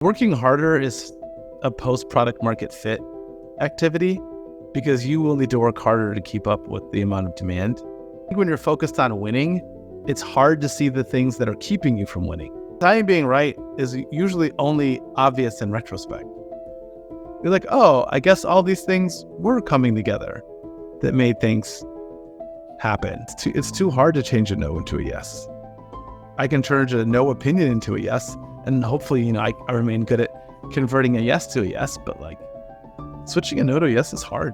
Working harder is a post-product market fit activity because you will need to work harder to keep up with the amount of demand. I think when you're focused on winning, it's hard to see the things that are keeping you from winning. Timing being right is usually only obvious in retrospect. You're like, oh, I guess all these things were coming together that made things happen. It's too hard to change a no into a yes. I can turn a no opinion into a yes, and hopefully, I remain good at converting a yes to a yes, but switching a no to a yes is hard.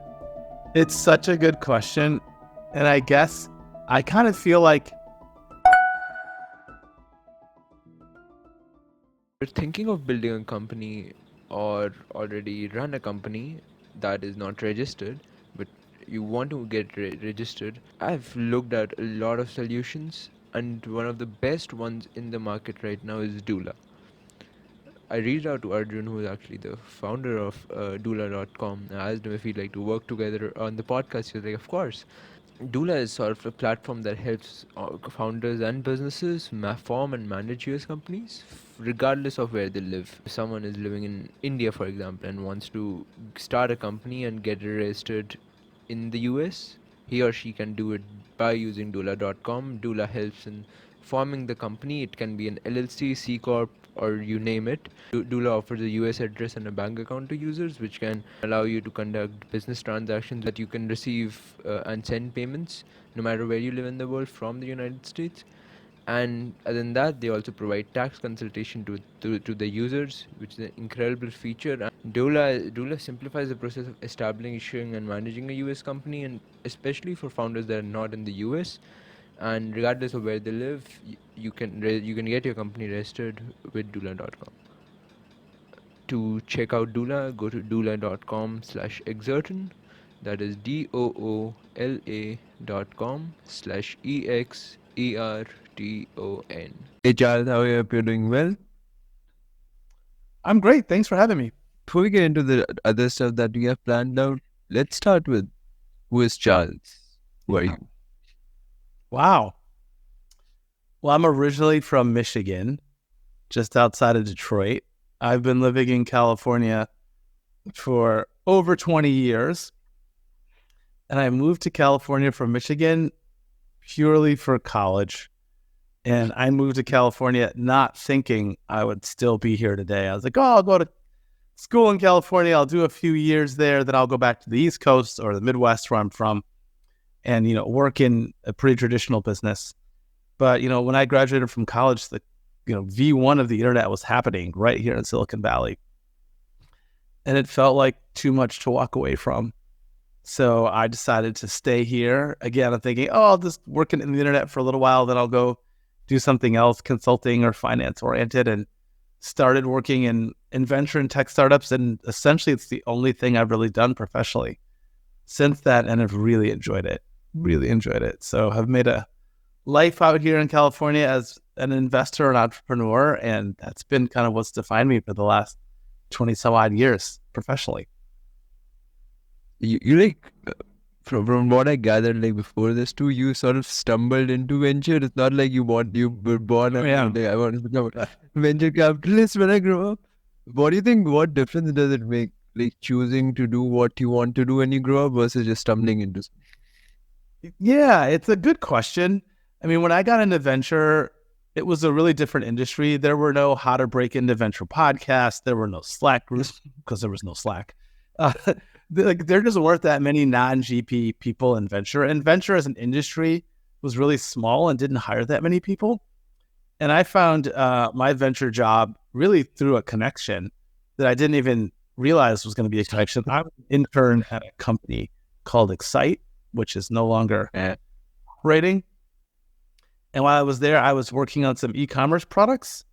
It's such a good question. And I guess I kind of feel like You're thinking of building a company or already run a company that is not registered, but you want to get registered. I've looked at a lot of solutions, and one of the best ones in the market right now is Doula. I reached out to Arjun, who is actually the founder of Doula.com. I asked him if he'd like to work together on the podcast. He was like, of course. Doula is sort of a platform that helps founders and businesses form and manage US companies, regardless of where they live. If someone is living in India, for example, and wants to start a company and get it registered in the US, he or she can do it by using Doula.com. Doula helps in forming the company. It can be an LLC, C Corp, or you name it. Doula offers a US address and a bank account to users, which can allow you to conduct business transactions that you can receive and send payments no matter where you live in the world from the United States. And other than that, they also provide tax consultation to the users, which is an incredible feature. And Doula simplifies the process of establishing and managing a US company, and especially for founders that are not in the US. And regardless of where they live, you can get your company registered with Doula.com. To check out Doula, go to doula.com/exerton. That is DOOLA.com/EXERTON. Hey Charles, how are you? Hope you're doing well. I'm great. Thanks for having me. Before we get into the other stuff that we have planned out, let's start with who is Charles? Who are you? Wow. Well, I'm originally from Michigan, just outside of Detroit. I've been living in California for over 20 years. And I moved to California from Michigan purely for college. And I moved to California not thinking I would still be here today. I was like, oh, I'll go to school in California. I'll do a few years there. Then I'll go back to the East Coast or the Midwest where I'm from and, work in a pretty traditional business. But, when I graduated from college, the, V1 of the internet was happening right here in Silicon Valley. And it felt like too much to walk away from. So I decided to stay here. Again, I'm thinking, I'll just work in the internet for a little while, then I'll go do something else, consulting or finance oriented, and started working in venture and tech startups. And essentially, it's the only thing I've really done professionally since that, and I've really enjoyed it. So I've made a life out here in California as an investor and entrepreneur, and that's been kind of what's defined me for the last 20 some odd years professionally. You from what I gathered, before this too, you sort of stumbled into venture. It's not like you were born and I want to become a venture capitalist when I grow up. What do you think? What difference does it make, choosing to do what you want to do when you grow up versus just stumbling into something? Yeah, it's a good question. I mean, when I got into venture, it was a really different industry. There were no how to break into venture podcasts. There were no Slack groups because there was no Slack. There just weren't that many non-GP people in venture. And venture as an industry was really small and didn't hire that many people. And I found my venture job really through a connection that I didn't even realize was going to be a connection. I was an intern at a company called Excite, which is no longer operating. And while I was there, I was working on some e-commerce products.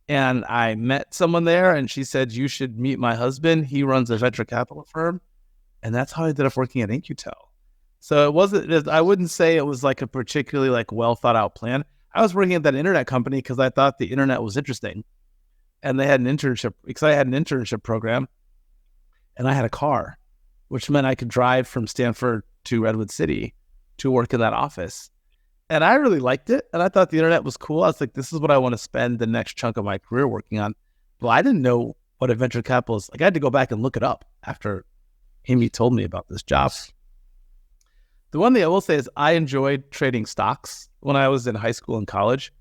And I met someone there, and she said, you should meet my husband. He runs a venture capital firm. And that's how I ended up working at InQtel. So I wouldn't say it was like a particularly well thought out plan. I was working at that internet company because I thought the internet was interesting. And they had an internship, because I had an internship program, and I had a car, which meant I could drive from Stanford to Redwood City to work in that office. And I really liked it. And I thought the internet was cool. I was like, this is what I want to spend the next chunk of my career working on. Well, I didn't know what a venture capitalist, like I had to go back and look it up after Amy told me about this job. The one thing I will say is I enjoyed trading stocks when I was in high school and college.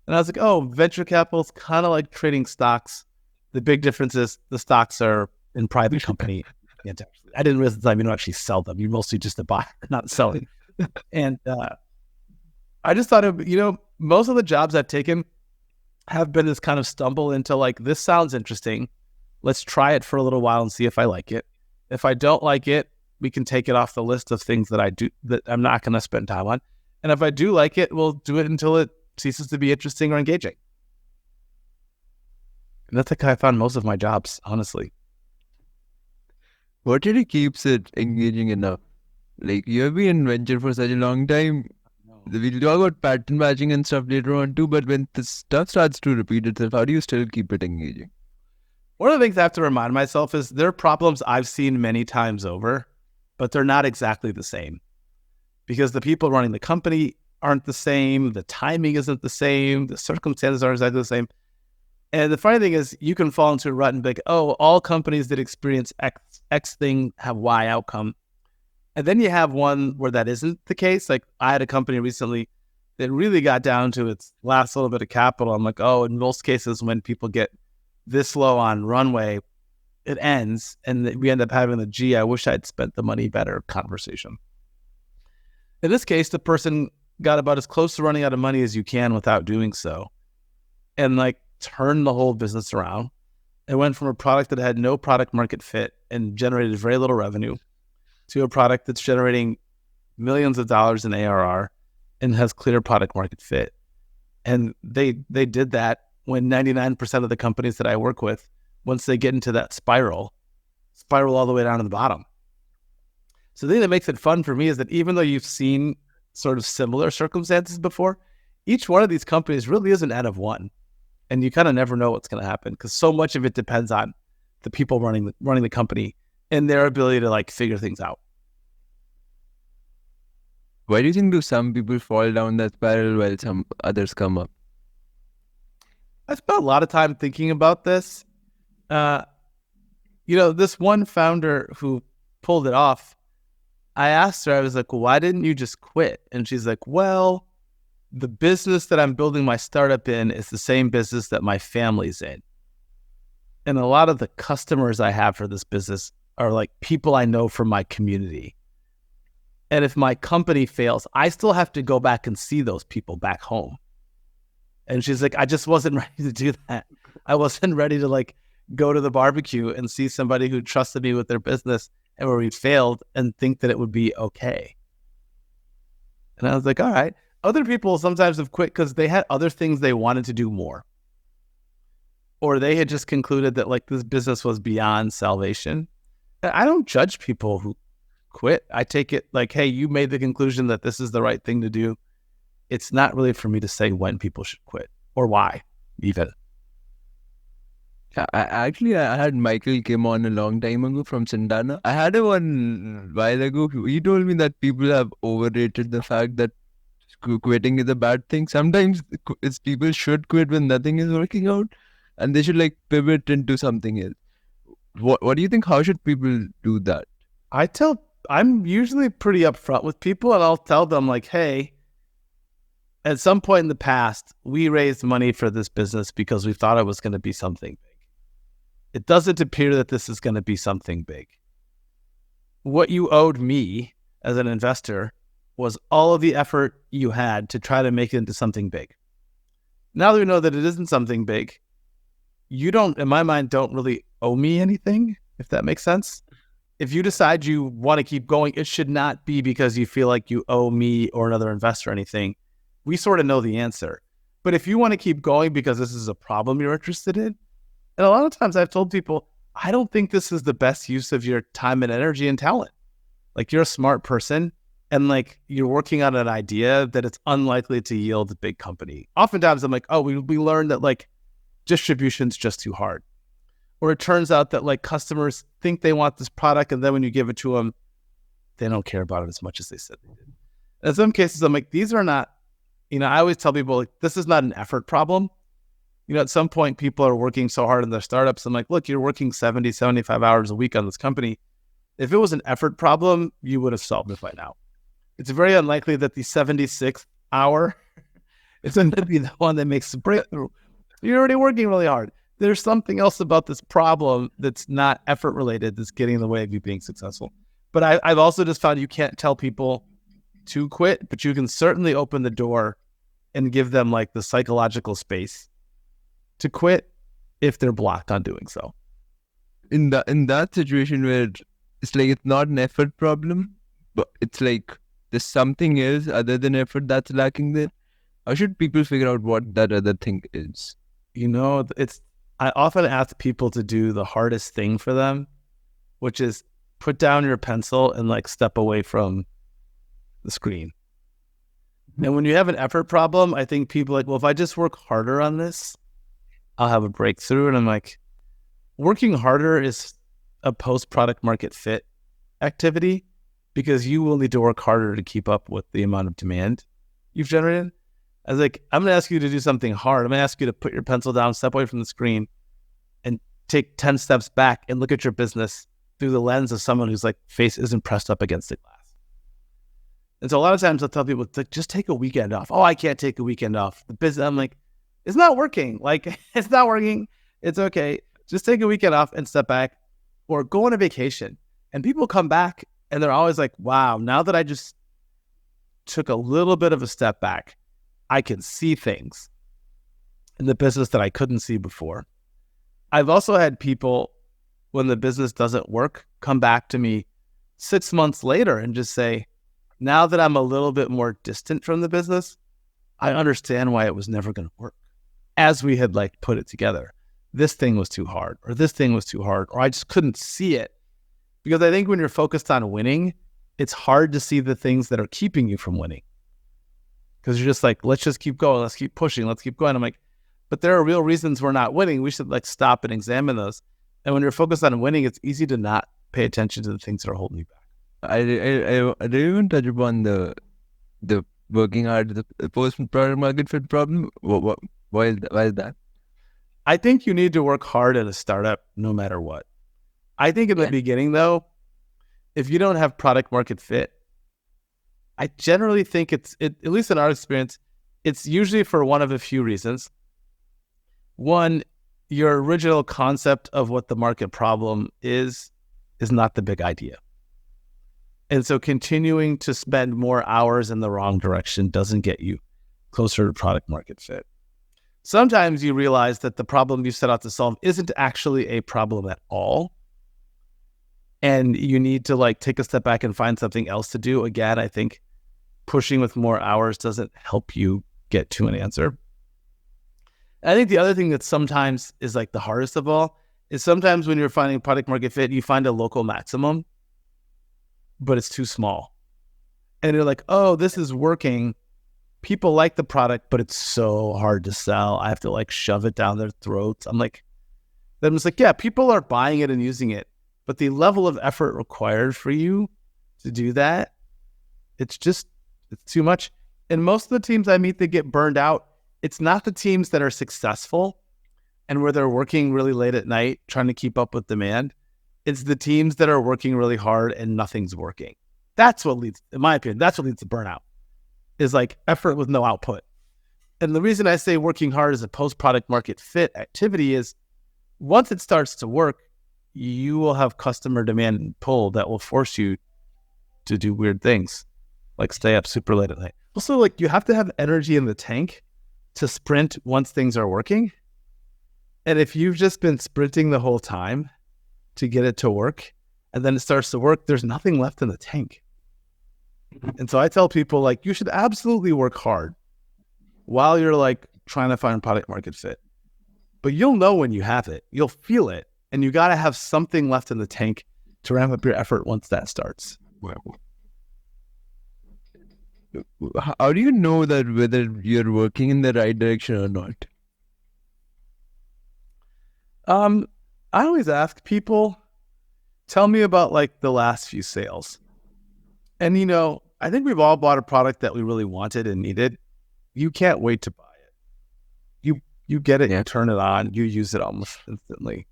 And I was like, oh, venture capital is kind of like trading stocks. The big difference is the stocks are in private company. I didn't realize at the time you don't actually sell them. You're mostly just a buyer, not selling. And I just thought most of the jobs I've taken have been this kind of stumble into like, this sounds interesting. Let's try it for a little while and see if I like it. If I don't like it, we can take it off the list of things that I'm not going to spend time on. And if I do like it, we'll do it until it ceases to be interesting or engaging. And that's like how I found most of my jobs, honestly. What really keeps it engaging enough? Like, you have been in venture for such a long time. We'll talk about pattern matching and stuff later on too, but when the stuff starts to repeat itself, how do you still keep it engaging? One of the things I have to remind myself is there are problems I've seen many times over, but they're not exactly the same. Because the people running the company aren't the same, the timing isn't the same, the circumstances aren't exactly the same. And the funny thing is, you can fall into a rut and be like, oh, all companies that experience X thing have Y outcome. And then you have one where that isn't the case. Like I had a company recently that really got down to its last little bit of capital. I'm like, oh, in most cases, when people get this low on runway, it ends. And we end up having the, gee, I wish I'd spent the money better conversation. In this case, the person got about as close to running out of money as you can without doing so. And like turned the whole business around. It went from a product that had no product market fit and generated very little revenue to a product that's generating millions of dollars in ARR and has clear product market fit. And they did that when 99% of the companies that I work with, once they get into that spiral all the way down to the bottom. So the thing that makes it fun for me is that even though you've seen sort of similar circumstances before, each one of these companies really is an N of one. And you kind of never know what's going to happen because so much of it depends on the people running the company and their ability to like figure things out. Why do you think do some people fall down that spiral while some others come up? I spent a lot of time thinking about this. This one founder who pulled it off, I asked her, I was like, well, why didn't you just quit? And she's like, well, the business that I'm building my startup in is the same business that my family's in. And a lot of the customers I have for this business are like people I know from my community. And if my company fails, I still have to go back and see those people back home. And she's like, I just wasn't ready to do that. I wasn't ready to like go to the barbecue and see somebody who trusted me with their business and where we failed and think that it would be okay. And I was like, all right. Other people sometimes have quit because they had other things they wanted to do more. Or they had just concluded that like this business was beyond salvation. And I don't judge people who quit. I take it like, hey, you made the conclusion that this is the right thing to do. It's not really for me to say when people should quit or why even. I had Michael Kim on a long time ago from Sindana. I had him one while ago. He told me that people have overrated the fact that quitting is a bad thing. Sometimes it's people should quit when nothing is working out and they should like pivot into something else. What do you think? How should people do that? I'm usually pretty upfront with people and I'll tell them like, hey, at some point in the past, we raised money for this business because we thought it was going to be something big. It doesn't appear that this is going to be something big. What you owed me as an investor was all of the effort you had to try to make it into something big. Now that we know that it isn't something big, you don't, in my mind, don't really owe me anything, if that makes sense. If you decide you want to keep going, it should not be because you feel like you owe me or another investor anything. We sort of know the answer. But if you want to keep going because this is a problem you're interested in, and a lot of times I've told people, I don't think this is the best use of your time and energy and talent. Like you're a smart person and like you're working on an idea that it's unlikely to yield a big company. Oftentimes I'm like, oh, we learned that like distribution's just too hard. Or it turns out that like customers think they want this product and then when you give it to them, they don't care about it as much as they said they did. In some cases, I'm like, these are not, I always tell people like, this is not an effort problem. at some point people are working so hard in their startups. I'm like, look, you're working 70, 75 hours a week on this company. If it was an effort problem, you would have solved it by now. It's very unlikely that the 76th hour is going to be the one that makes the breakthrough. You're already working really hard. There's something else about this problem that's not effort related that's getting in the way of you being successful. But I've also just found you can't tell people to quit, but you can certainly open the door and give them like the psychological space to quit if they're blocked on doing so. In that situation where it's like it's not an effort problem, but it's like there's something else other than effort that's lacking there. How should people figure out what that other thing is? I often ask people to do the hardest thing for them, which is put down your pencil and like step away from the screen. And when you have an effort problem, I think people are like, well, if I just work harder on this, I'll have a breakthrough. And I'm like, working harder is a post-product market fit activity because you will need to work harder to keep up with the amount of demand you've generated. I was like, I'm going to ask you to do something hard. I'm going to ask you to put your pencil down, step away from the screen, and take 10 steps back and look at your business through the lens of someone whose like face isn't pressed up against the glass. And so a lot of times I'll tell people, just take a weekend off. Oh, I can't take a weekend off. The business, I'm like, it's not working. Like, it's not working. It's okay. Just take a weekend off and step back or go on a vacation. And people come back and they're always like, wow, now that I just took a little bit of a step back, I can see things in the business that I couldn't see before. I've also had people, when the business doesn't work, come back to me 6 months later and just say, now that I'm a little bit more distant from the business, I understand why it was never going to work. As we had like put it together, this thing was too hard, or this thing was too hard, or I just couldn't see it. Because I think when you're focused on winning, it's hard to see the things that are keeping you from winning. Because you're just like, let's just keep going. Let's keep pushing. Let's keep going. I'm like, but there are real reasons we're not winning. We should like stop and examine those. And when you're focused on winning, it's easy to not pay attention to the things that are holding you back. I didn't even touch upon the working hard, the post-product market fit problem. Why is that? I think you need to work hard at a startup no matter what. I think in the beginning, though, if you don't have product market fit, I generally think at least in our experience, it's usually for one of a few reasons. One, your original concept of what the market problem is not the big idea. And so continuing to spend more hours in the wrong direction doesn't get you closer to product market fit. Sometimes you realize that the problem you set out to solve isn't actually a problem at all. And you need to like take a step back and find something else to do. Again, I think pushing with more hours doesn't help you get to an answer. I think the other thing that sometimes is like the hardest of all is sometimes when you're finding product market fit, you find a local maximum, but it's too small. And you're like, oh, this is working. People like the product, but it's so hard to sell. I have to like shove it down their throats. I'm like, yeah, people are buying it and using it, but the level of effort required for you to do that, it's too much. And most of the teams I meet that get burned out, it's not the teams that are successful and where they're working really late at night trying to keep up with demand. It's the teams that are working really hard and nothing's working. That's what leads, in my opinion, that's what leads to burnout, is like effort with no output. And the reason I say working hard as a post-product market fit activity is once it starts to work, you will have customer demand and pull that will force you to do weird things, like stay up super late at night. Also, like you have to have energy in the tank to sprint once things are working. And if you've just been sprinting the whole time to get it to work, and then it starts to work, there's nothing left in the tank. And so I tell people like, you should absolutely work hard while you're like trying to find product market fit, but you'll know when you have it, you'll feel it. And you got to have something left in the tank to ramp up your effort once that starts. How do you know that whether you're working in the right direction or not? I always ask people, tell me about like the last few sales. And, I think we've all bought a product that we really wanted and needed. You can't wait to buy it. You get it, you turn it on, you use it almost instantly.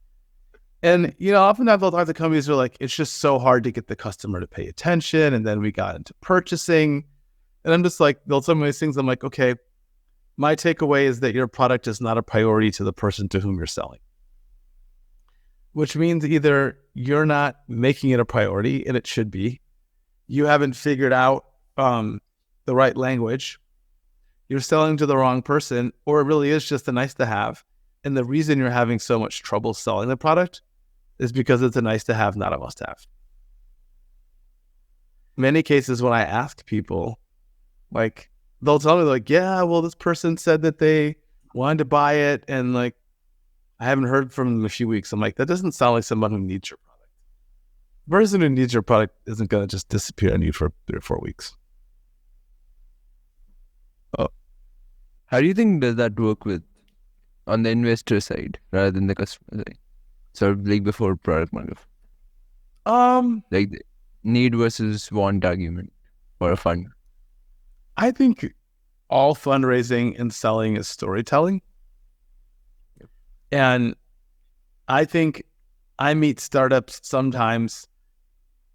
And, oftentimes they'll talk to companies who are like, it's just so hard to get the customer to pay attention. And then we got into purchasing. And I'm just like, they'll tell me these things. I'm like, okay, my takeaway is that your product is not a priority to the person to whom you're selling. Which means either you're not making it a priority, and it should be. You haven't figured out the right language. You're selling to the wrong person, or it really is just a nice to have. And the reason you're having so much trouble selling the product is because it's a nice to have, not a must have. Many cases when I ask people, like, they'll tell me like, yeah, well, this person said that they wanted to buy it, and like, I haven't heard from them in a few weeks. I'm like, that doesn't sound like someone who needs your product. The person who needs your product isn't going to just disappear on you for 3 or 4 weeks. Oh. How do you think does that work with on the investor side rather than the customer side? Sort of like before product market. Like the need versus want argument for a fund. I think all fundraising and selling is storytelling. And I think I meet startups sometimes,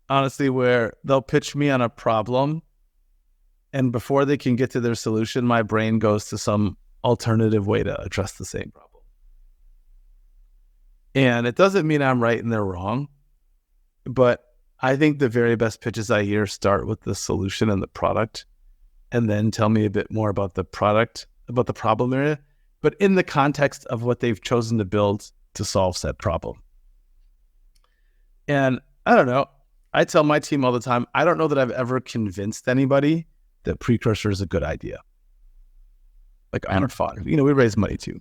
honestly, where they'll pitch me on a problem, and before they can get to their solution, my brain goes to some alternative way to address the same problem. And it doesn't mean I'm right and they're wrong, but I think the very best pitches I hear start with the solution and the product, and then tell me a bit more about the product, about the problem area, but in the context of what they've chosen to build to solve said problem. And I don't know, I tell my team all the time, I don't know that I've ever convinced anybody that Precursor is a good idea. Like, on fun. We raise money too.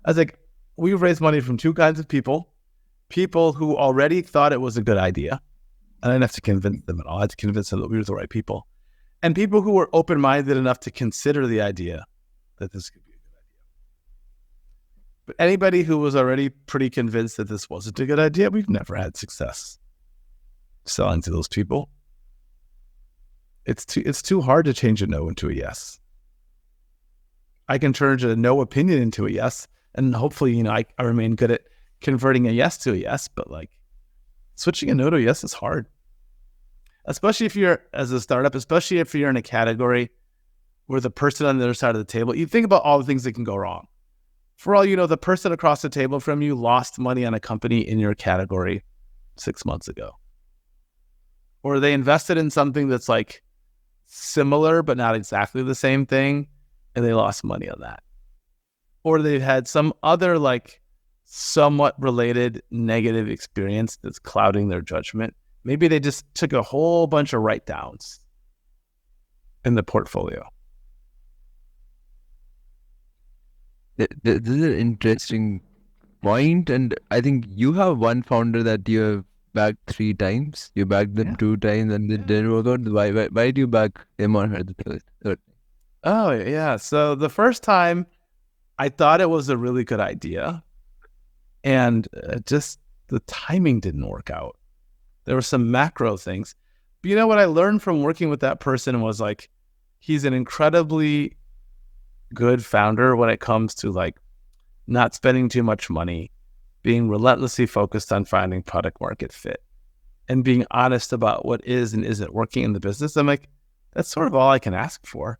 I was like, we raised money from 2 kinds of people who already thought it was a good idea. And I didn't have to convince them at all. I had to convince them that we were the right people. And people who were open-minded enough to consider the idea that this could be a good idea. But anybody who was already pretty convinced that this wasn't a good idea, we've never had success selling to those people. It's too hard to change a no into a yes. I can turn a no opinion into a yes, and hopefully, I remain good at converting a yes to a yes, but like switching a no to a yes is hard. Especially if you're, as a startup, especially if you're in a category where the person on the other side of the table, you think about all the things that can go wrong. For all you know, the person across the table from you lost money on a company in your category 6 months ago. Or they invested in something that's like similar, but not exactly the same thing, and they lost money on that. Or they've had some other like somewhat related negative experience that's clouding their judgment. Maybe they just took a whole bunch of write-downs in the portfolio. This is an interesting point, and I think you have one founder that you have backed 3 times. You backed them 2 times, and it didn't work out. Why do you back him or her the third? Oh yeah. So the first time, I thought it was a really good idea, and just the timing didn't work out. There were some macro things. But what I learned from working with that person was like, he's an incredibly good founder when it comes to like not spending too much money, being relentlessly focused on finding product market fit, and being honest about what is and isn't working in the business. I'm like, that's sort of all I can ask for.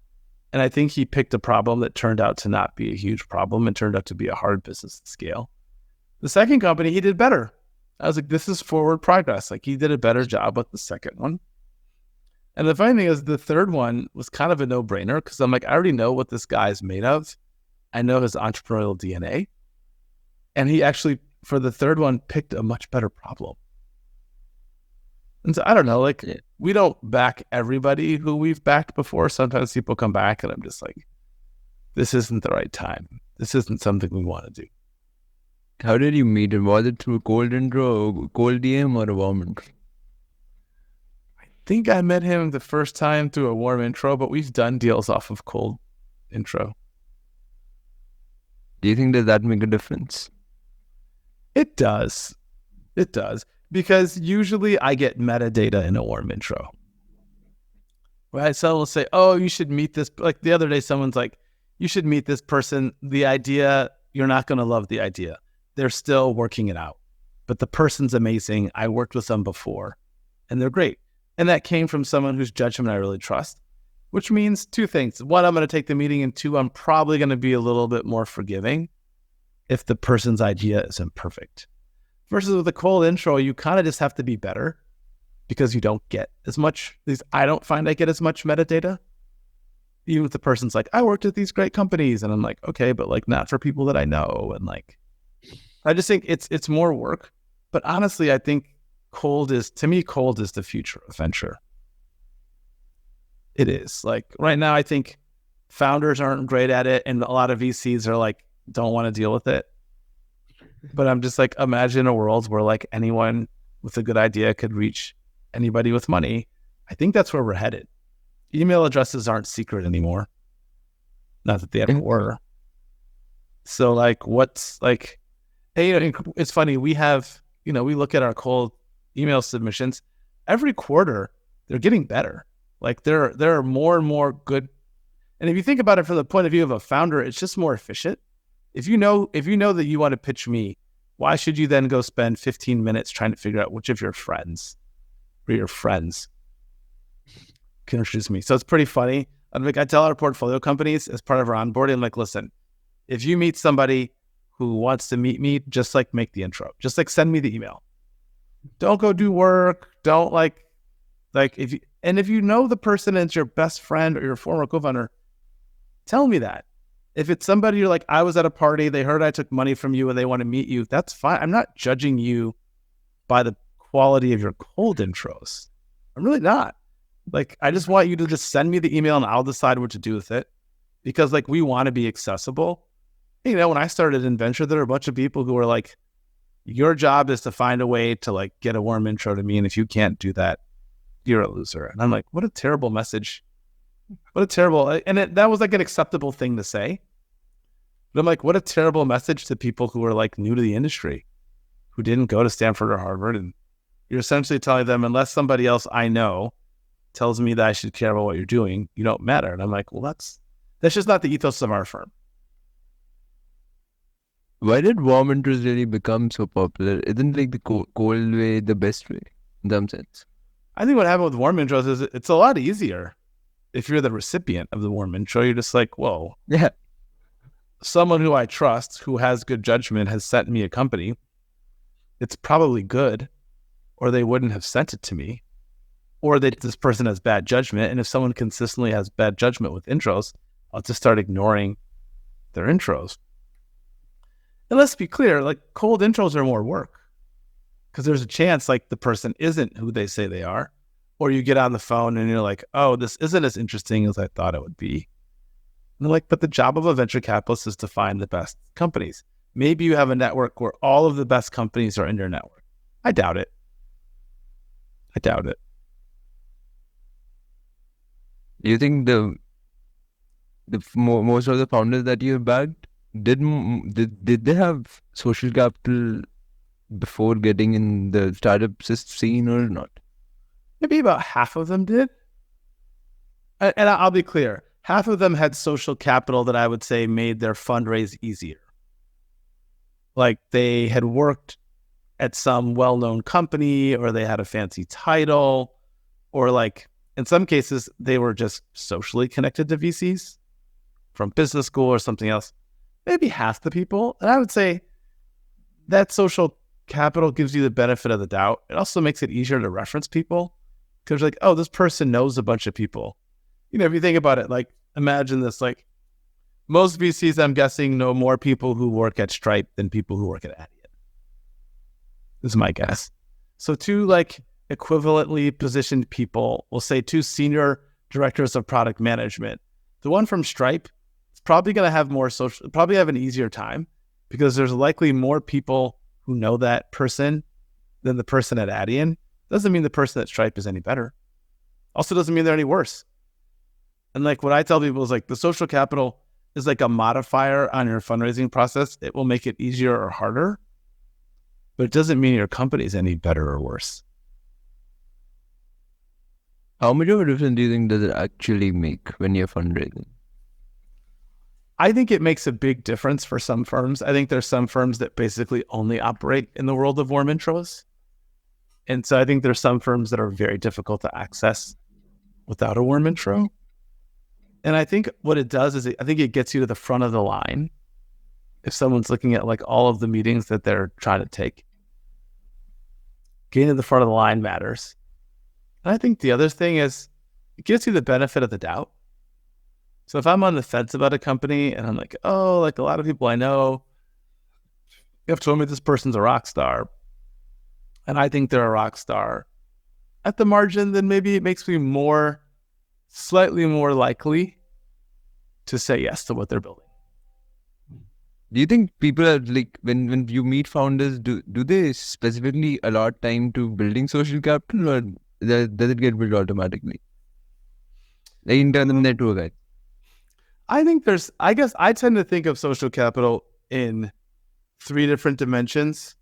And I think he picked a problem that turned out to not be a huge problem and turned out to be a hard business to scale. The second company, he did better. I was like, this is forward progress. Like, he did a better job with the second one. And the funny thing is, the third one was kind of a no-brainer because I'm like, I already know what this guy's made of. I know his entrepreneurial DNA. And he actually, for the third one, picked a much better problem. And so I don't know, like, we don't back everybody who we've backed before. Sometimes people come back and I'm just like, this isn't the right time. This isn't something we want to do. How did you meet him? Was it through cold intro, cold DM, or a warm intro? I think I met him the first time through a warm intro, but we've done deals off of cold intro. Do you think that make a difference? It does. It does. Because usually I get metadata in a warm intro. Right? Someone will say, oh, you should meet this. Like the other day, someone's like, you should meet this person. The idea you're not going to love the idea. They're still working it out. But the person's amazing. I worked with them before, and they're great. And that came from someone whose judgment I really trust, which means two things. One, I'm going to take the meeting, and two, I'm probably going to be a little bit more forgiving if the person's idea isn't perfect. Versus with a cold intro, you kind of just have to be better because you don't get as much, at least I don't find I get as much metadata. Even if the person's like, I worked at these great companies, and I'm like, okay, but like not for people that I know. And like, I just think it's more work. But honestly, I think cold is the future of venture. It is. Like right now, I think founders aren't great at it, and a lot of VCs are like, don't want to deal with it. But I'm just like, imagine a world where like anyone with a good idea could reach anybody with money. I think that's where we're headed. Email addresses aren't secret anymore. Not that they ever were. So like, what's like, hey, it's funny. We have, we look at our cold email submissions every quarter. They're getting better. Like there are more and more good. And if you think about it from the point of view of a founder, it's just more efficient. If you know that you want to pitch me, why should you then go spend 15 minutes trying to figure out which of your friends can introduce me? So it's pretty funny. I tell our portfolio companies as part of our onboarding, I'm like, listen, if you meet somebody who wants to meet me, just like make the intro, just like send me the email. Don't go do work. Don't like if you know the person is your best friend or your former co-founder, tell me that. If it's somebody you're like, I was at a party, they heard I took money from you and they want to meet you, that's fine. I'm not judging you by the quality of your cold intros. I'm really not. Like, I just want you to just send me the email and I'll decide what to do with it, because like we want to be accessible. When I started in venture, there were a bunch of people who were like, your job is to find a way to like get a warm intro to me. And if you can't do that, you're a loser. And I'm like, what a terrible message. That was like an acceptable thing to say. But I'm like, what a terrible message to people who are like new to the industry, who didn't go to Stanford or Harvard. And you're essentially telling them, unless somebody else I know tells me that I should care about what you're doing, you don't matter. And I'm like, well, that's just not the ethos of our firm. Why did warm intros really become so popular? Isn't like the cold way the best way in some sense? I think what happened with warm intros is it's a lot easier. If you're the recipient of the warm intro, you're just like, whoa. Yeah. Someone who I trust, who has good judgment, has sent me a company. It's probably good, or they wouldn't have sent it to me. Or that this person has bad judgment. And if someone consistently has bad judgment with intros, I'll just start ignoring their intros. And let's be clear, like cold intros are more work, because there's a chance like the person isn't who they say they are. Or you get on the phone and you're like, oh, this isn't as interesting as I thought it would be. And they're like, but the job of a venture capitalist is to find the best companies. Maybe you have a network where all of the best companies are in your network. I doubt it. Do you think the most of the founders that you have bagged, did they have social capital before getting in the startup scene or not? Maybe about half of them did. And I'll be clear, half of them had social capital that I would say made their fundraise easier. Like they had worked at some well-known company, or they had a fancy title, or like in some cases, they were just socially connected to VCs from business school or something else. Maybe half the people. And I would say that social capital gives you the benefit of the doubt. It also makes it easier to reference people, because like, oh, this person knows a bunch of people. If you think about it, like imagine this, like most VCs, I'm guessing, know more people who work at Stripe than people who work at Adyen. This is my guess. So two like equivalently positioned people, we'll say two senior directors of product management. The one from Stripe is probably going to have more social, probably have an easier time, because there's likely more people who know that person than the person at Adyen. Doesn't mean the person at Stripe is any better. Also doesn't mean they're any worse. And like what I tell people is like the social capital is like a modifier on your fundraising process. It will make it easier or harder, but it doesn't mean your company is any better or worse. How much of a difference do you think does it actually make when you're fundraising? I think it makes a big difference for some firms. I think there's some firms that basically only operate in the world of warm intros. And so I think there's some firms that are very difficult to access without a warm intro. And I think what it does is I think it gets you to the front of the line if someone's looking at like all of the meetings that they're trying to take. Getting to the front of the line matters. And I think the other thing is it gives you the benefit of the doubt. So if I'm on the fence about a company and I'm like, oh, like a lot of people I know have told me this person's a rock star, and I think they're a rock star at the margin, then maybe it makes me slightly more likely to say yes to what they're building. Do you think people are like, when you meet founders, do they specifically allot time to building social capital, or does it get built automatically? Like in terms of network, I guess I tend to think of social capital in 3 different dimensions.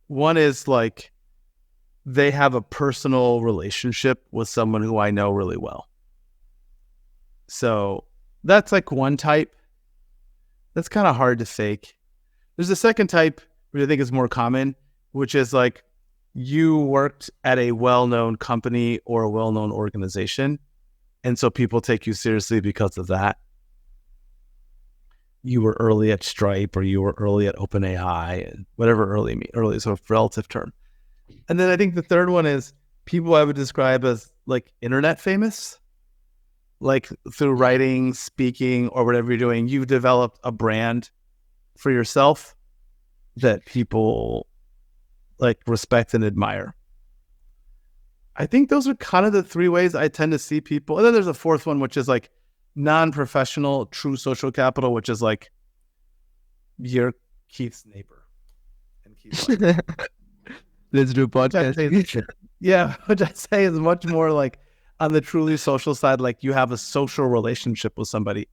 One is like they have a personal relationship with someone who I know really well. So that's like one type. That's kind of hard to fake. There's a second type, which I think is more common, which is like you worked at a well-known company or a well-known organization, and so people take you seriously because of that. You were early at Stripe, or you were early at OpenAI, and whatever early is a relative term. And then I think the third one is people I would describe as like internet famous. Like through writing, speaking, or whatever you're doing, you've developed a brand for yourself that people like respect and admire. I think those are kind of the 3 ways I tend to see people. And then there's a fourth one, which is like non-professional, true social capital, which is like you're Keith's neighbor. And Keith's like, let's do a podcast. Yeah, which I say is much more like on the truly social side, like you have a social relationship with somebody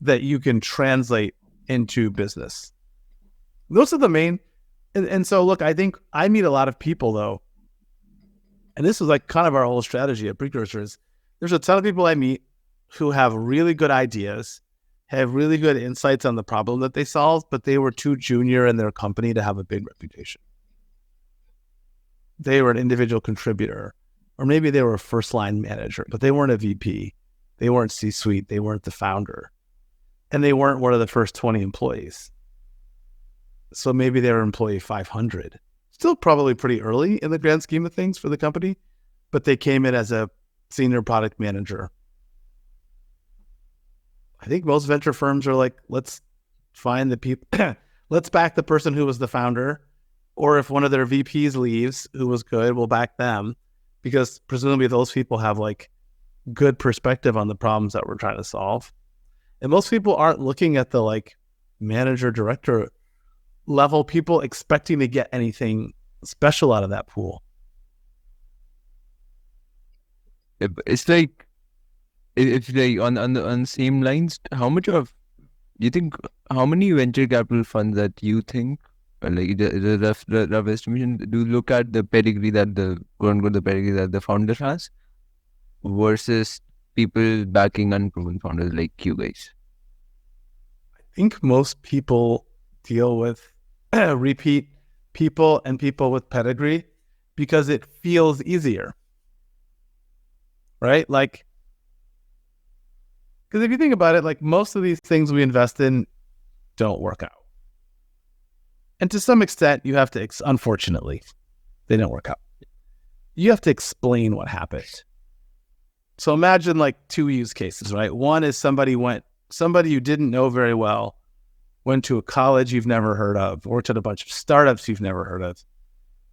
that you can translate into business. Those are the main. And so, look, I think I meet a lot of people, though. And this is like kind of our whole strategy at Precursors. There's a ton of people I meet who have really good ideas, have really good insights on the problem that they solve, but they were too junior in their company to have a big reputation. They were an individual contributor. Or maybe they were a first-line manager, but they weren't a VP. They weren't C-suite. They weren't the founder. And they weren't one of the first 20 employees. So maybe they were employee 500. Still probably pretty early in the grand scheme of things for the company, but they came in as a senior product manager. I think most venture firms are like, let's find the people, let's back the person who was the founder, or if one of their VPs leaves who was good, we'll back them. Because presumably those people have like good perspective on the problems that we're trying to solve. And most people aren't looking at the like manager, director level people expecting to get anything special out of that pool. It's like, if like on the same lines, how many venture capital funds that you think, like the rough estimation, do look at the pedigree that the founder has versus people backing unproven founders like you guys? I think most people deal with repeat people and people with pedigree because it feels easier, right? Like, because if you think about it, like most of these things we invest in don't work out. And to some extent, you have to, unfortunately, they don't work out. You have to explain what happened. So imagine like 2 use cases, right? One is somebody you didn't know very well, went to a college you've never heard of, worked at a bunch of startups you've never heard of.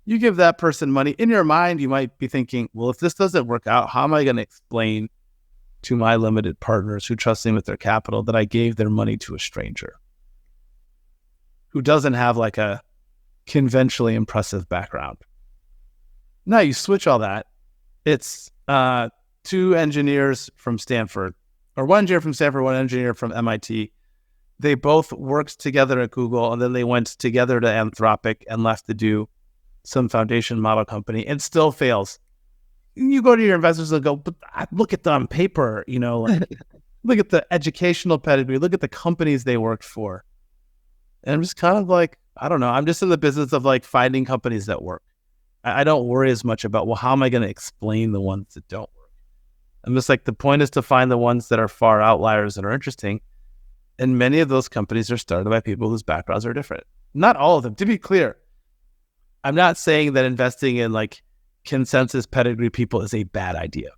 You give that person money. In your mind, you might be thinking, well, if this doesn't work out, how am I going to explain to my limited partners who trust me with their capital that I gave their money to a stranger who doesn't have like a conventionally impressive background? Now you switch all that. It's 2 engineers from Stanford, or 1 engineer from Stanford, 1 engineer from MIT. They both worked together at Google, and then they went together to Anthropic and left to do some foundation model company, and still fails. You go to your investors and go, but look at them on paper, like, look at the educational pedigree, look at the companies they worked for. And I'm just kind of like, I don't know. I'm just in the business of like finding companies that work. I don't worry as much about, well, how am I going to explain the ones that don't work? I'm just like, the point is to find the ones that are far outliers and are interesting. And many of those companies are started by people whose backgrounds are different. Not all of them. To be clear, I'm not saying that investing in like consensus pedigree people is a bad idea.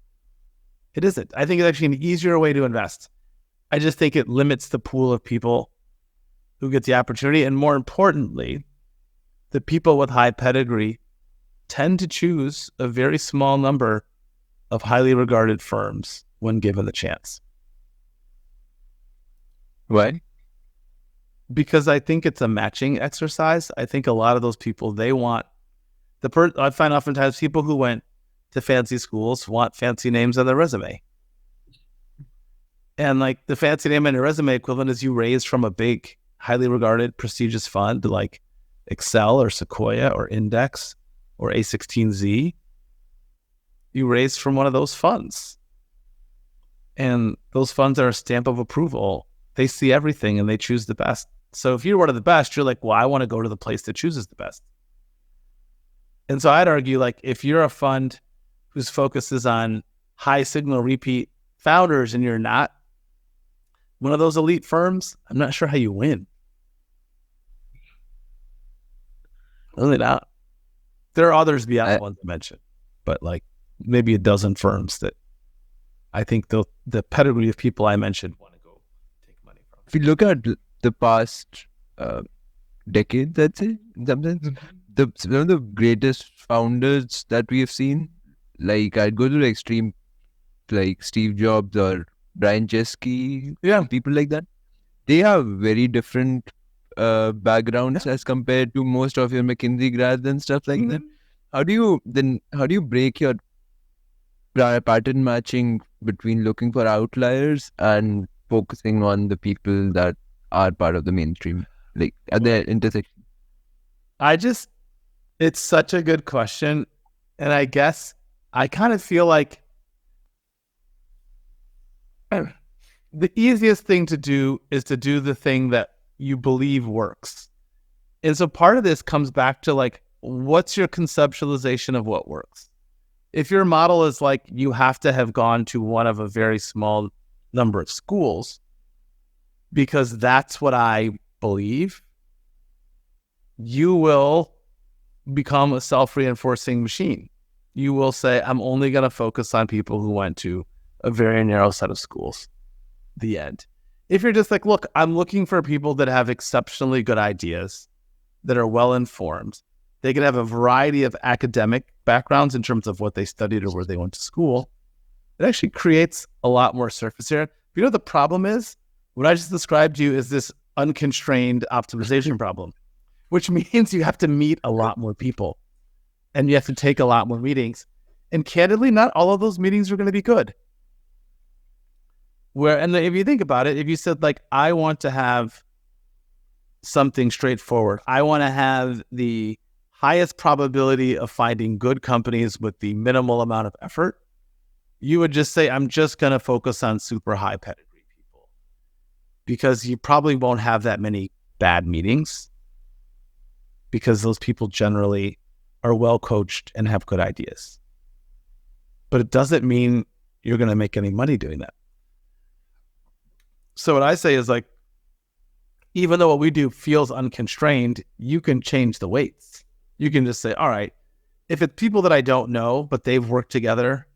It isn't. I think it's actually an easier way to invest. I just think it limits the pool of people who get the opportunity. And more importantly, the people with high pedigree tend to choose a very small number of highly regarded firms when given the chance. Why? Because I think it's a matching exercise. I think a lot of those people, they want I find oftentimes people who went to fancy schools want fancy names on their resume. And like the fancy name on your resume equivalent is you raised from a big, highly regarded, prestigious fund like Excel or Sequoia or Index or A16Z. You raised from one of those funds. And those funds are a stamp of approval. They see everything and they choose the best. So if you're one of the best, you're like, well, I want to go to the place that chooses the best. And so I'd argue, like, if you're a fund whose focus is on high signal repeat founders and you're not one of those elite firms, I'm not sure how you win. Really not. There are others beyond the ones I mentioned, but like maybe a dozen firms that I think the pedigree of people I mentioned want to go take money from. If you look at the past decade, let's say, in some sense, one of the greatest founders that we have seen, like I'd go to the extreme, like Steve Jobs or Brian Chesky, people like that. They have very different backgrounds as compared to most of your McKinsey grads and stuff like that. How do you break your pattern matching between looking for outliers and focusing on the people that are part of the mainstream, like at the intersection? It's such a good question. And I guess I kind of feel like the easiest thing to do is to do the thing that you believe works. And so part of this comes back to like, what's your conceptualization of what works? If your model is like, you have to have gone to one of a very small number of schools, because that's what I believe, you will become a self-reinforcing machine. You will say, I'm only going to focus on people who went to a very narrow set of schools. The end. If you're just like, look, I'm looking for people that have exceptionally good ideas, that are well-informed. They can have a variety of academic backgrounds in terms of what they studied or where they went to school. It actually creates a lot more surface area. You know, the problem is, what I just described to you is this unconstrained optimization problem, which means you have to meet a lot more people and you have to take a lot more meetings. And candidly, not all of those meetings are going to be good. And if you think about it, if you said like, I want to have something straightforward, I want to have the highest probability of finding good companies with the minimal amount of effort, you would just say, I'm just going to focus on super high pedigree people, because you probably won't have that many bad meetings, because those people generally are well coached and have good ideas. But it doesn't mean you're going to make any money doing that. So what I say is like, even though what we do feels unconstrained, you can change the weights. You can just say, all right, if it's people that I don't know, but they've worked together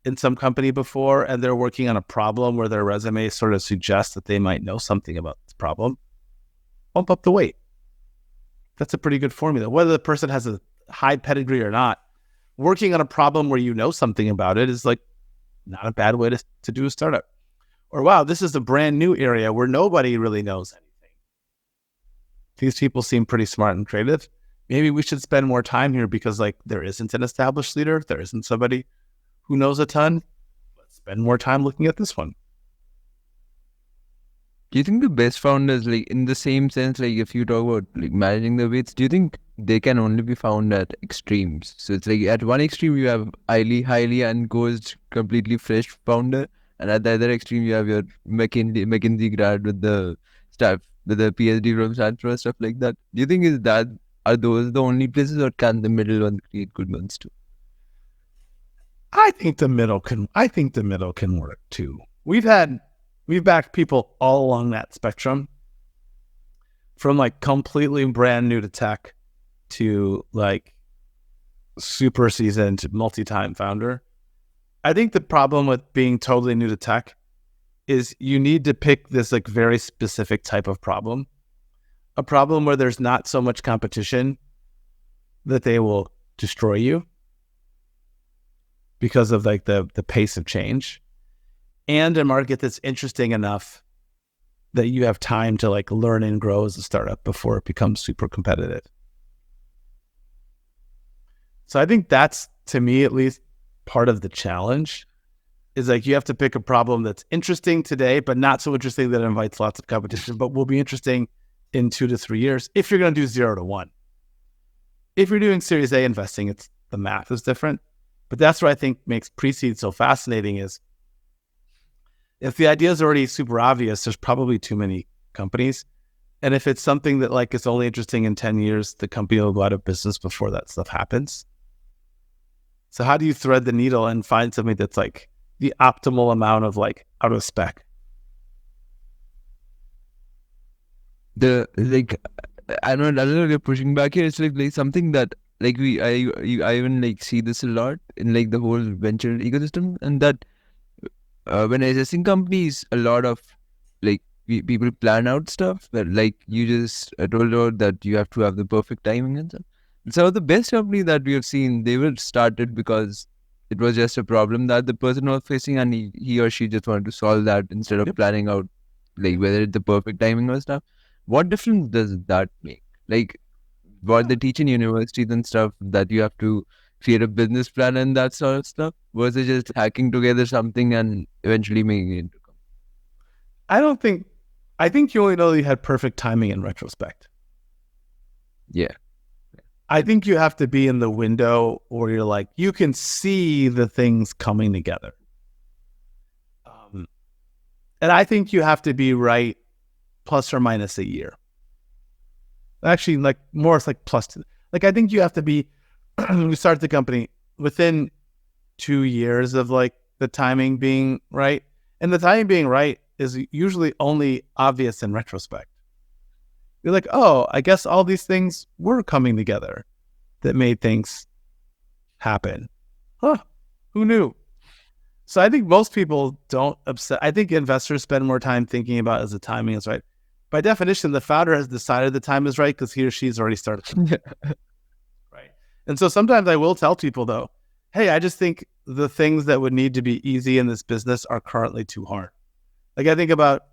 in some company before and they're working on a problem where their resume sort of suggests that they might know something about this problem, bump up the weight. That's a pretty good formula. Whether the person has a high pedigree or not, working on a problem where you know something about it is like not a bad way to do a startup. Or, wow, this is a brand new area where nobody really knows anything. These people seem pretty smart and creative. Maybe we should spend more time here because like there isn't an established leader. There isn't somebody who knows a ton. Let's spend more time looking at this one. Do you think the best founders, like in the same sense, like if you talk about like managing the weights, do you think they can only be found at extremes? So it's like at one extreme you have highly uncoached, completely fresh founder, and at the other extreme you have your McKinsey grad with the PhD from Stanford and stuff like that. Do you think are those the only places, or can the middle one create good ones too? I think the middle can work too. We've backed people all along that spectrum, from like completely brand new to tech to like super seasoned multi-time founder. I think the problem with being totally new to tech is you need to pick this like very specific type of problem, a problem where there's not so much competition that they will destroy you because of like the pace of change, and a market that's interesting enough that you have time to like learn and grow as a startup before it becomes super competitive. So I think that's, to me at least, part of the challenge is like you have to pick a problem that's interesting today, but not so interesting that it invites lots of competition, but will be interesting in 2 to 3 years if you're going to do 0 to 1. If you're doing Series A investing, the math is different. But that's what I think makes pre-seed so fascinating is if the idea is already super obvious, there's probably too many companies. And if it's something that like is only interesting in 10 years, the company will go out of business before that stuff happens. So how do you thread the needle and find something that's like the optimal amount of like out of spec? I know you're pushing back here. It's like something that like I even like see this a lot in like the whole venture ecosystem, and that when assessing companies, a lot of like people plan out stuff, but like you just told out that you have to have the perfect timing and stuff. So the best company that we have seen, they were started because it was just a problem that the person was facing, and he or she just wanted to solve that instead of planning out like whether it's the perfect timing or stuff. What difference does that make? Like what they teach in universities and stuff, that you have to create a business plan and that sort of stuff, versus just hacking together something and eventually making it into company? I think you only know that you had perfect timing in retrospect. Yeah. I think you have to be in the window where you're like, you can see the things coming together. And I think you have to be right plus or minus a year. Actually, like more, it's like plus two. Like, I think you have to be, we start the company within 2 years of like the timing being right. And the timing being right is usually only obvious in retrospect. You're like, oh, I guess all these things were coming together that made things happen. Huh, who knew? So I think most people don't obsess. I think investors spend more time thinking about as the timing is right. By definition, the founder has decided the time is right because he or she's already started. Right. And so sometimes I will tell people though, hey, I just think the things that would need to be easy in this business are currently too hard. Like I think about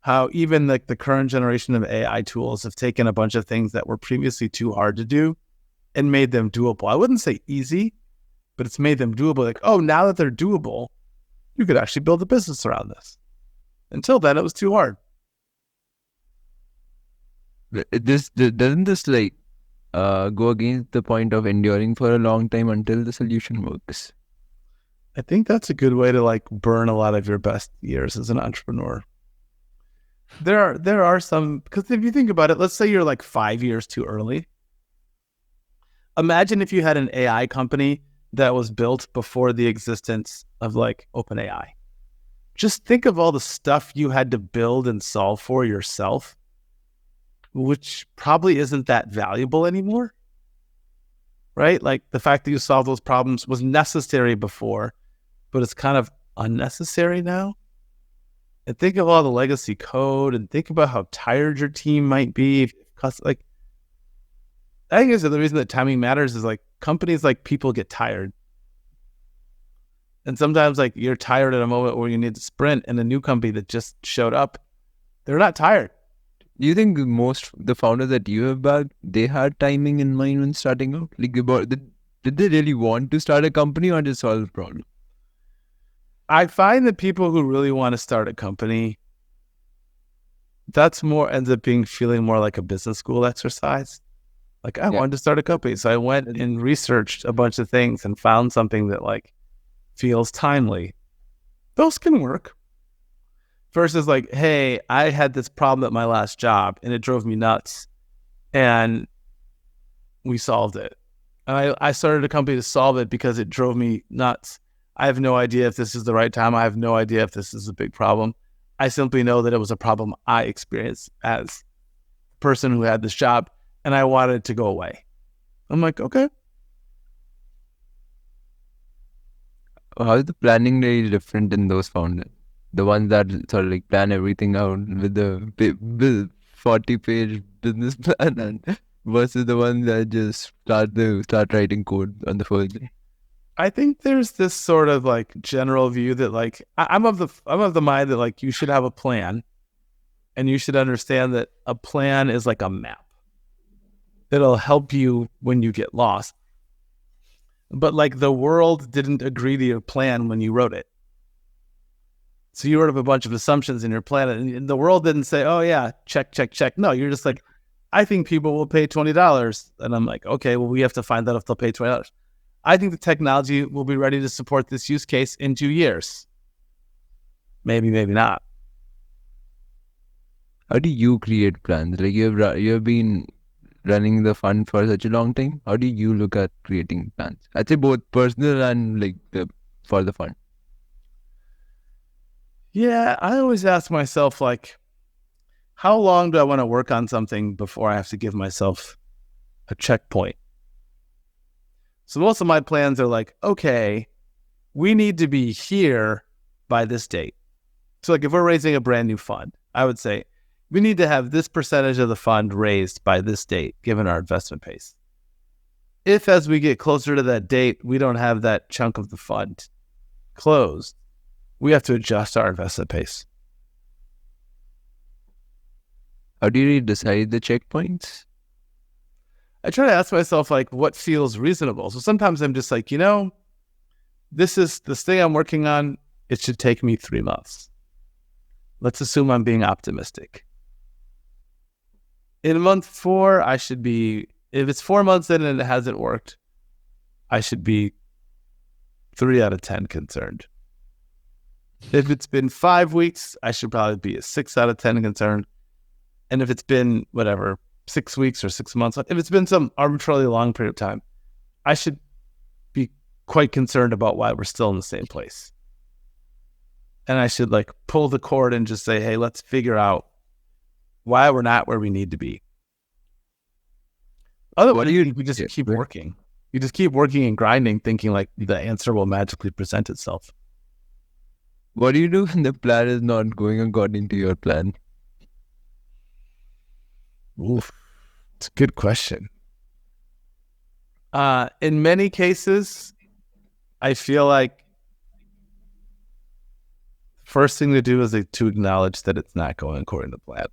how even like the current generation of AI tools have taken a bunch of things that were previously too hard to do and made them doable. I wouldn't say easy, but it's made them doable. Like, oh, now that they're doable, you could actually build a business around this. Until then, it was too hard. Doesn't this like go against the point of enduring for a long time until the solution works? I think that's a good way to like burn a lot of your best years as an entrepreneur. There are some, because if you think about it, let's say you're like 5 years too early. Imagine if you had an AI company that was built before the existence of like OpenAI. Just think of all the stuff you had to build and solve for yourself, which probably isn't that valuable anymore, right? Like the fact that you solved those problems was necessary before, but it's kind of unnecessary now. And think of all the legacy code and think about how tired your team might be. Like, I think the reason that timing matters is like companies, like people get tired. And sometimes like you're tired at a moment where you need to sprint, and a new company that just showed up, they're not tired. Do you think the founders that you have backed, they had timing in mind when starting out? Like did they really want to start a company or just solve a problem? I find that people who really want to start a company, that's more ends up feeling more like a business school exercise. Like I wanted to start a company. So I went and researched a bunch of things and found something that like feels timely. Those can work. Versus like, hey, I had this problem at my last job and it drove me nuts, and we solved it. And I started a company to solve it because it drove me nuts. I have no idea if this is the right time. I have no idea if this is a big problem. I simply know that it was a problem I experienced as a person who had this job, and I wanted it to go away. I'm like, okay. How is the planning really different in those founders? The ones that sort of like plan everything out with the 40-page business plan, and versus the ones that just start writing code on the first day. I think there's this sort of like general view that like I'm of the mind that like you should have a plan, and you should understand that a plan is like a map that'll help you when you get lost. But like the world didn't agree to your plan when you wrote it. So you wrote up a bunch of assumptions in your plan, and the world didn't say, oh yeah, check, check, check. No, you're just like, I think people will pay $20. And I'm like, okay, well, we have to find out if they'll pay $20. I think the technology will be ready to support this use case in 2 years. Maybe, maybe not. How do you create plans? Like you have been running the fund for such a long time. How do you look at creating plans? I'd say both personal and like for the fund. Yeah, I always ask myself, like, how long do I want to work on something before I have to give myself a checkpoint? So most of my plans are like, okay, we need to be here by this date. So like if we're raising a brand new fund, I would say we need to have this percentage of the fund raised by this date, given our investment pace. If as we get closer to that date, we don't have that chunk of the fund closed, we have to adjust our investment pace. How do you really decide the checkpoints? I try to ask myself, like, what feels reasonable? So sometimes I'm just like, this thing I'm working on, it should take me 3 months. Let's assume I'm being optimistic. In month 4, I should be, if it's 4 months in and it hasn't worked, I should be 3 out of 10 concerned. If it's been 5 weeks, I should probably be a 6 out of 10 concerned. And if it's been, 6 weeks or 6 months, if it's been some arbitrarily long period of time, I should be quite concerned about why we're still in the same place. And I should like pull the cord and just say, hey, let's figure out why we're not where we need to be. Otherwise, we just keep working. You just keep working and grinding, thinking like the answer will magically present itself. What do you do when the plan is not going according to your plan? Oof, it's a good question. In many cases, I feel like the first thing to do is to acknowledge that it's not going according to plan.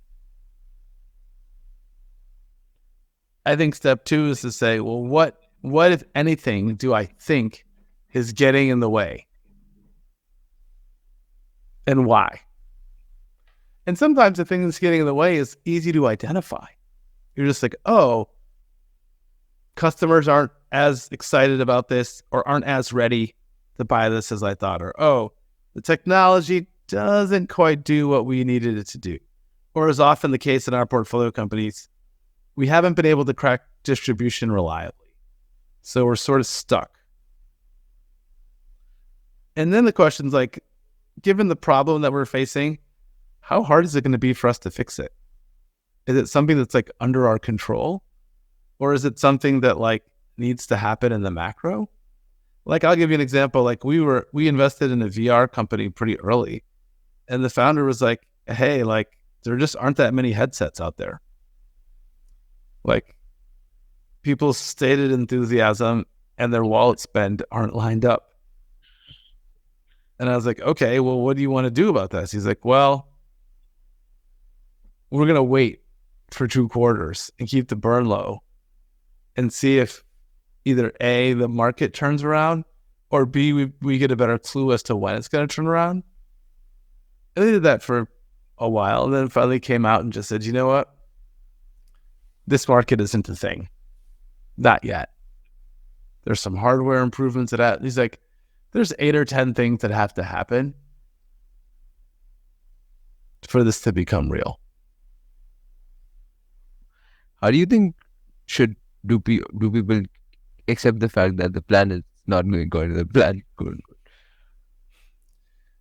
I think step 2 is to say, well, what if anything do I think is getting in the way? And why? And sometimes the thing that's getting in the way is easy to identify. You're just like, oh, customers aren't as excited about this or aren't as ready to buy this as I thought. Or, oh, the technology doesn't quite do what we needed it to do. Or as often the case in our portfolio companies, we haven't been able to crack distribution reliably. So we're sort of stuck. And then the question's like, given the problem that we're facing, how hard is it going to be for us to fix it? Is it something that's like under our control? Or is it something that like needs to happen in the macro? Like I'll give you an example. Like we invested in a VR company pretty early, and the founder was like, hey, like there just aren't that many headsets out there. Like people's stated enthusiasm and their wallet spend aren't lined up. And I was like, okay, well, what do you want to do about this? He's like, well, we're going to wait for 2 quarters and keep the burn low and see if either A, the market turns around, or B, we get a better clue as to when it's going to turn around. And they did that for a while, and then finally came out and just said, you know what? This market isn't a thing. Not yet. There's some hardware improvements he's like, there's 8 or 10 things that have to happen. for this to become real. How do you think do people accept the fact that the plan is not going according to the plan?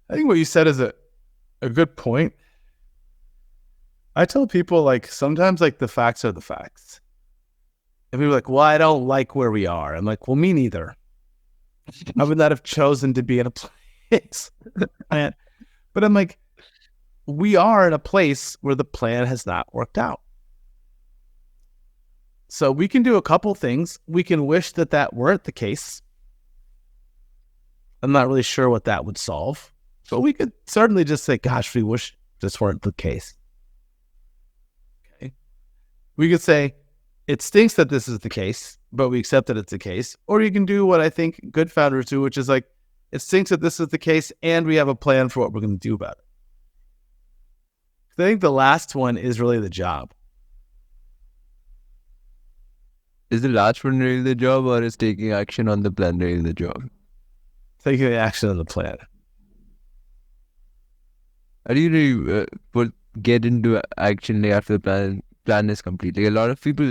I think what you said is a good point. I tell people, like, sometimes, like, the facts are the facts. And people are like, well, I don't like where we are. I'm like, well, me neither. I would not have chosen to be in a place. But I'm like, we are in a place where the plan has not worked out. So we can do a couple things. We can wish that weren't the case. I'm not really sure what that would solve. But we could certainly just say, gosh, we wish this weren't the case. Okay. We could say, it stinks that this is the case, but we accept that it's the case. Or you can do what I think good founders do, which is like, it stinks that this is the case, and we have a plan for what we're going to do about it. I think the last one is really the job. Is the last one really the job, or is taking action on the plan really the job? Taking action on the plan. How do you really get into action after the plan is complete? Like, a lot of people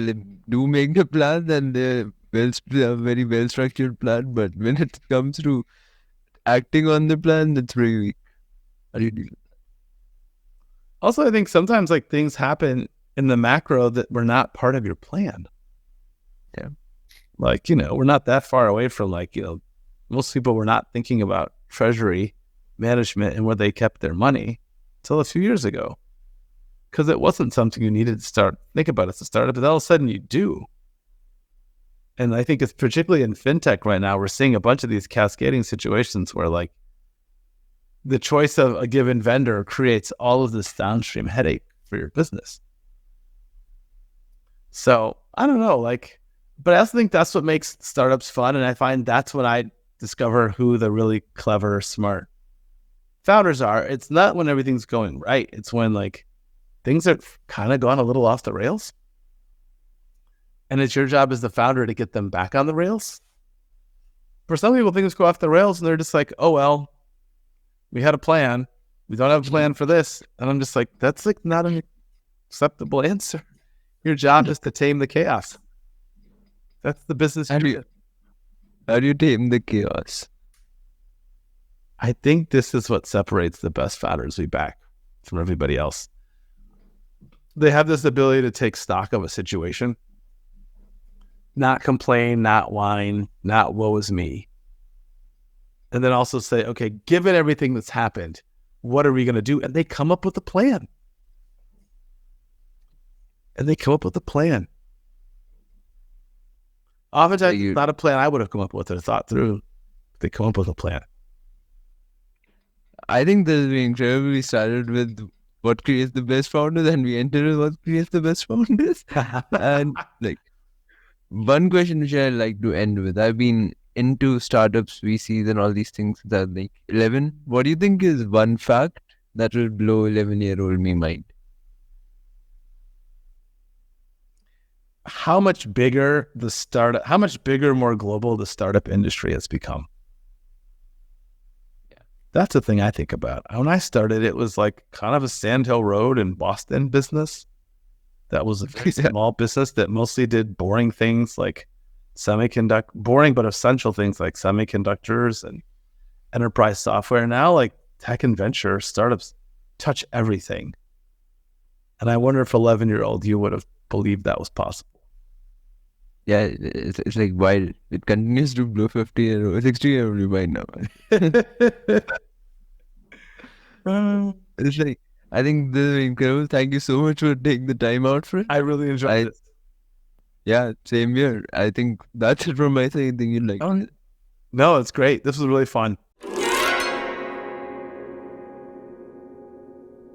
do make the plan, and they're a very well structured plan, but when it comes to acting on the plan, that's very weak. How do you do that? Also, I think sometimes, like, things happen in the macro that were not part of your plan. Yeah. Like, we're not that far away from, like, most people were not thinking about treasury management and where they kept their money until a few years ago, because it wasn't something you needed to think about as a startup, but all of a sudden you do. And I think it's particularly in fintech right now, we're seeing a bunch of these cascading situations where, like, the choice of a given vendor creates all of this downstream headache for your business. So I don't know, like, but I also think that's what makes startups fun. And I find that's when I discover who the really clever, smart founders are. It's not when everything's going right. It's when, like, things are kind of gone a little off the rails. And it's your job as the founder to get them back on the rails. For some people, things go off the rails and they're just like, oh, well, we had a plan. We don't have a plan for this. And I'm just like, that's, like, not an acceptable answer. Your job is to tame the chaos. That's the business. How do you tame the chaos? I think this is what separates the best founders we back from everybody else. They have this ability to take stock of a situation, not complain, not whine, not woe is me. And then also say, okay, given everything that's happened, what are we going to do? And they come up with a plan. Oftentimes, it's not a plan I would have come up with or thought through. They come up with a plan. I think this is incredible. We started with what creates the best founders, and we entered with what creates the best founders. And, like, one question which I like to end with, I've been into startups, VCs, and all these things that, like, 11. What do you think is one fact that will blow 11-year-old me mind? How much bigger, more global the startup industry has become. Yeah. That's the thing I think about. When I started, it was like kind of a Sand Hill Road in Boston business. That was a very small business that mostly did boring things like boring but essential things like semiconductors and enterprise software. Now, like, tech and venture startups touch everything. And I wonder if 11-year-old you would have believed that was possible. Yeah, it's like, why it continues to blow 50-year-old, 60-year-old mind now. It's like, I think this is incredible. Thank you so much for taking the time out for it. I really enjoyed it. Yeah, same here. I think that's it from my side. Anything you'd like? No, it's great. This was really fun.